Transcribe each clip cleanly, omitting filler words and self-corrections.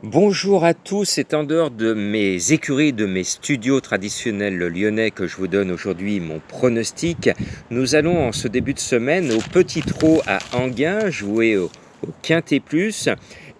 Bonjour à tous, c'est en dehors de mes écuries, de mes studios traditionnels lyonnais que je vous donne aujourd'hui mon pronostic. Nous allons en ce début de semaine au Petit Trot à Enghien jouer au Quintet Plus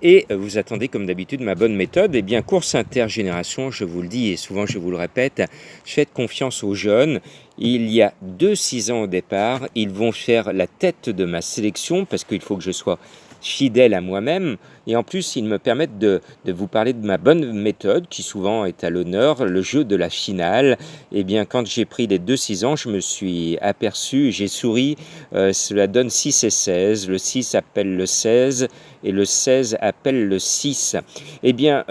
et vous attendez comme d'habitude ma bonne méthode. Eh bien, course intergénération, je vous le dis et souvent je vous le répète, faites confiance aux jeunes. Il y a 2-6 ans au départ, ils vont faire la tête de ma sélection parce qu'il faut que je sois fidèle à moi-même et en plus ils me permettent de vous parler de ma bonne méthode qui souvent est à l'honneur, le jeu de la finale. Eh bien quand j'ai pris les 2-6 ans, je me suis aperçu, j'ai souri, cela donne 6 et 16, le 6 appelle le 16 et le 16 appelle le 6. Eh bien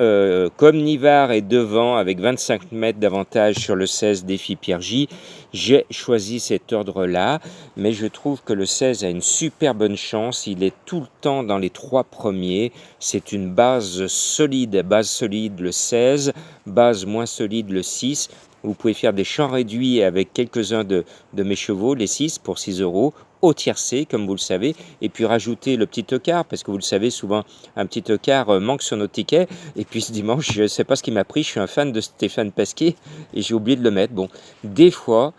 comme Nivard est devant avec 25 mètres d'avantage sur le 16 défi Pierre J, j'ai choisi cet ordre-là, mais je trouve que le 16 a une super bonne chance, il est tout le temps dans les 3 premiers, c'est une base solide le 16, base moins solide le 6. Vous pouvez faire des champs réduits avec quelques-uns de mes chevaux, les 6 pour 6 euros, au tiercé, comme vous le savez, et puis rajouter le petit encart, parce que vous le savez, souvent, un petit encart manque sur nos tickets. Et puis ce dimanche, je ne sais pas ce qui m'a pris, je suis un fan de Stéphane Pasquier, et j'ai oublié de le mettre. Bon, des fois,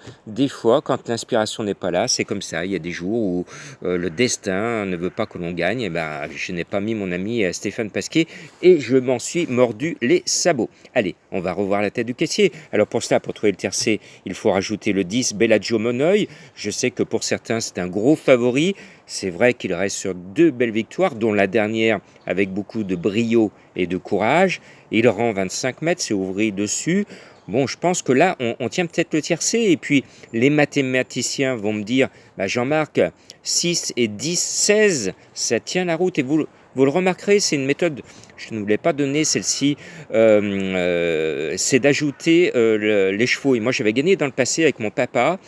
quand l'inspiration n'est pas là, c'est comme ça. Il y a des jours où le destin ne veut pas que l'on gagne. Et ben, je n'ai pas mis mon ami Stéphane Pasquier et je m'en suis mordu les sabots. Allez, on va revoir la tête du caissier. Alors pour cela, pour trouver le tiercé, il faut rajouter le 10 Bellagio Moneuil. Je sais que pour certains, c'est un gros favori. C'est vrai qu'il reste sur 2 belles victoires, dont la dernière avec beaucoup de brio et de courage. Il rend 25 mètres, c'est ouvrir dessus. Bon, je pense que là, on tient peut-être le tiercé. Et puis, les mathématiciens vont me dire, bah Jean-Marc, 6 et 10, 16, ça tient la route. Et vous le remarquerez, c'est une méthode, je ne voulais pas donner celle-ci, c'est d'ajouter les chevaux. Et moi, j'avais gagné dans le passé avec mon papa.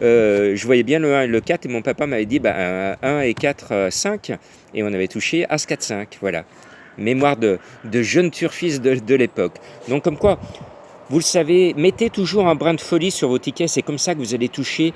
Je voyais bien le 1 et le 4 et mon papa m'avait dit 1 et 4, 5 et on avait touché As 4, 5. Voilà. Mémoire de jeune turfiste de l'époque. Donc comme quoi, vous le savez, mettez toujours un brin de folie sur vos tickets, c'est comme ça que vous allez toucher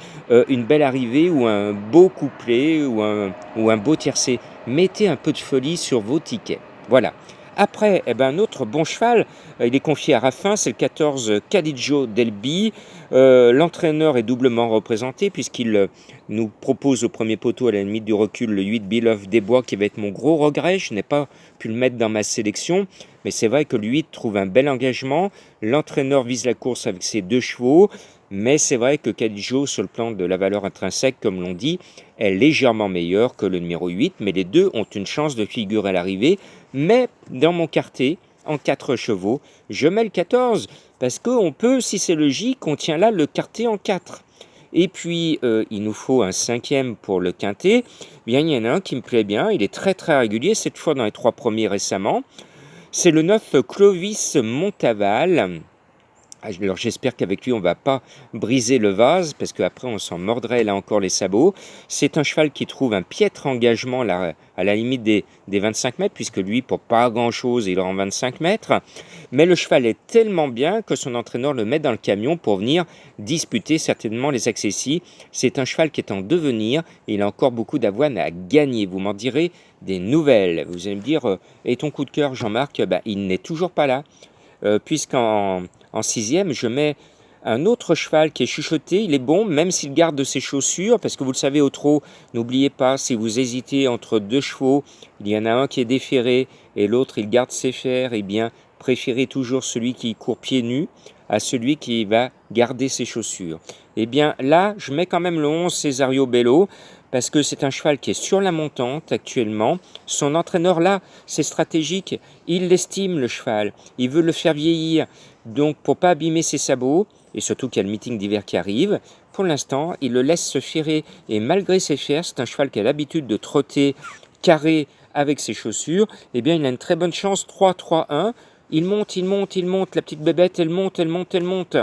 une belle arrivée ou un beau couplet ou un beau tiercé. Mettez un peu de folie sur vos tickets. Voilà. Après, eh ben, un autre bon cheval, il est confié à Raffin, c'est le 14 Cadiggio Delby. L'entraîneur est doublement représenté puisqu'il nous propose au premier poteau à la limite du recul le 8 Biloff Desbois qui va être mon gros regret. Je n'ai pas pu le mettre dans ma sélection, mais c'est vrai que le 8 trouve un bel engagement. L'entraîneur vise la course avec ses 2 chevaux, mais c'est vrai que Cadiggio, sur le plan de la valeur intrinsèque, comme l'on dit, est légèrement meilleur que le numéro 8, mais les deux ont une chance de figurer à l'arrivée. Mais dans mon quartier, en 4 chevaux, je mets le 14, parce qu'on peut, si c'est logique, on tient là le quartier en 4. Et puis, il nous faut un 5e pour le quintet. Bien, il y en a un qui me plaît bien, il est très très régulier, cette fois dans les 3 premiers récemment. C'est le 9 Clovis Montaval. Alors j'espère qu'avec lui on ne va pas briser le vase parce qu'après on s'en mordrait là encore les sabots. C'est un cheval qui trouve un piètre engagement là, à la limite des 25 mètres puisque lui pour pas grand chose il rend 25 mètres. Mais le cheval est tellement bien que son entraîneur le met dans le camion pour venir disputer certainement les accessis. C'est un cheval qui est en devenir et il a encore beaucoup d'avoine à gagner. Vous m'en direz des nouvelles. Vous allez me dire, et ton coup de cœur Jean-Marc, il n'est toujours pas là. Puisqu'en 6e, je mets un autre cheval qui est chuchoté. Il est bon, même s'il garde ses chaussures, parce que vous le savez, au trot, n'oubliez pas, si vous hésitez entre 2 chevaux, il y en a un qui est déféré et l'autre, il garde ses fers, eh bien, préférez toujours celui qui court pieds nus à celui qui va garder ses chaussures. Eh bien, là, je mets quand même le 11 Cesario Bello, parce que c'est un cheval qui est sur la montante actuellement. Son entraîneur, là, c'est stratégique. Il l'estime, le cheval. Il veut le faire vieillir. Donc, pour pas abîmer ses sabots, et surtout qu'il y a le meeting d'hiver qui arrive, pour l'instant, il le laisse se ferrer. Et malgré ses fers, c'est un cheval qui a l'habitude de trotter carré avec ses chaussures. Eh bien, il a une très bonne chance. 3-3-1. Il monte, il monte, il monte. La petite bébête, elle monte, elle monte, elle monte.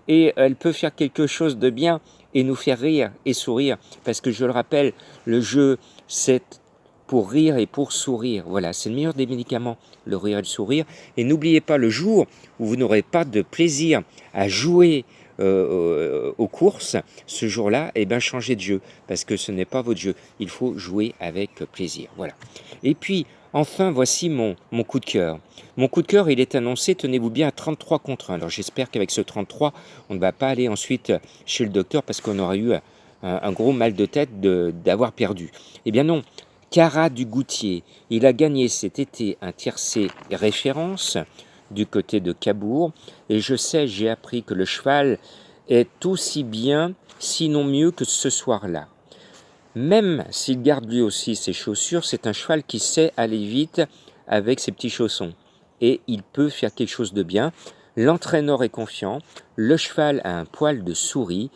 Et elle peut faire quelque chose de bien et nous faire rire et sourire. Parce que je le rappelle, le jeu, c'est pour rire et pour sourire. Voilà, c'est le meilleur des médicaments, le rire et le sourire. Et n'oubliez pas, le jour où vous n'aurez pas de plaisir à jouer aux courses, ce jour-là, eh bien, changez de jeu, parce que ce n'est pas votre jeu. Il faut jouer avec plaisir. Voilà. Et puis, Enfin, voici mon coup de cœur. Mon coup de cœur, il est annoncé, tenez-vous bien, à 33 contre 1. Alors j'espère qu'avec ce 33, on ne va pas aller ensuite chez le docteur parce qu'on aura eu un gros mal de tête d'avoir perdu. Eh bien non, Cara du Goutier, il a gagné cet été un tiercé référence du côté de Cabourg. Et je sais, j'ai appris que le cheval est aussi bien, sinon mieux que ce soir-là. Même s'il garde lui aussi ses chaussures, c'est un cheval qui sait aller vite avec ses petits chaussons. Et il peut faire quelque chose de bien. L'entraîneur est confiant. Le cheval a un poil de souris.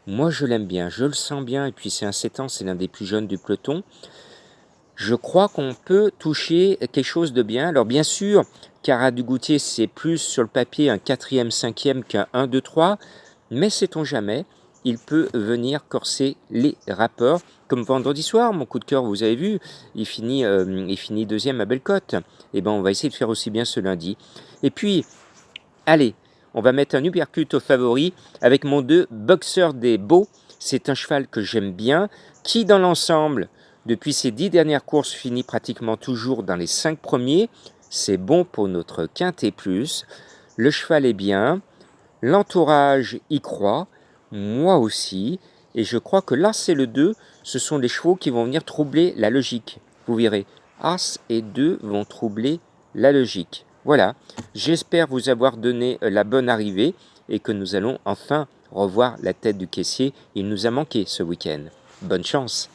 Moi, je l'aime bien, je le sens bien. Et puis, c'est un 7 ans, c'est l'un des plus jeunes du peloton. Je crois qu'on peut toucher quelque chose de bien. Alors, bien sûr, Cara du Goutier, c'est plus sur le papier un 4e, 5e qu'un 1, 2, 3. Mais sait-on jamais, il peut venir corser les rappeurs. Comme vendredi soir, mon coup de cœur, vous avez vu, il finit deuxième à Bellecote. Et ben, on va essayer de faire aussi bien ce lundi. Et puis, allez, on va mettre un uppercut au favori avec mon 2, Boxeur des Beaux. C'est un cheval que j'aime bien, qui dans l'ensemble, depuis ces 10 dernières courses, finit pratiquement toujours dans les 5 premiers. C'est bon pour notre quintet plus. Le cheval est bien, l'entourage y croit, moi aussi, et je crois que l'As et le 2, ce sont les chevaux qui vont venir troubler la logique. Vous verrez, As et 2 vont troubler la logique. Voilà, j'espère vous avoir donné la bonne arrivée et que nous allons enfin revoir la tête du caissier. Il nous a manqué ce week-end. Bonne chance!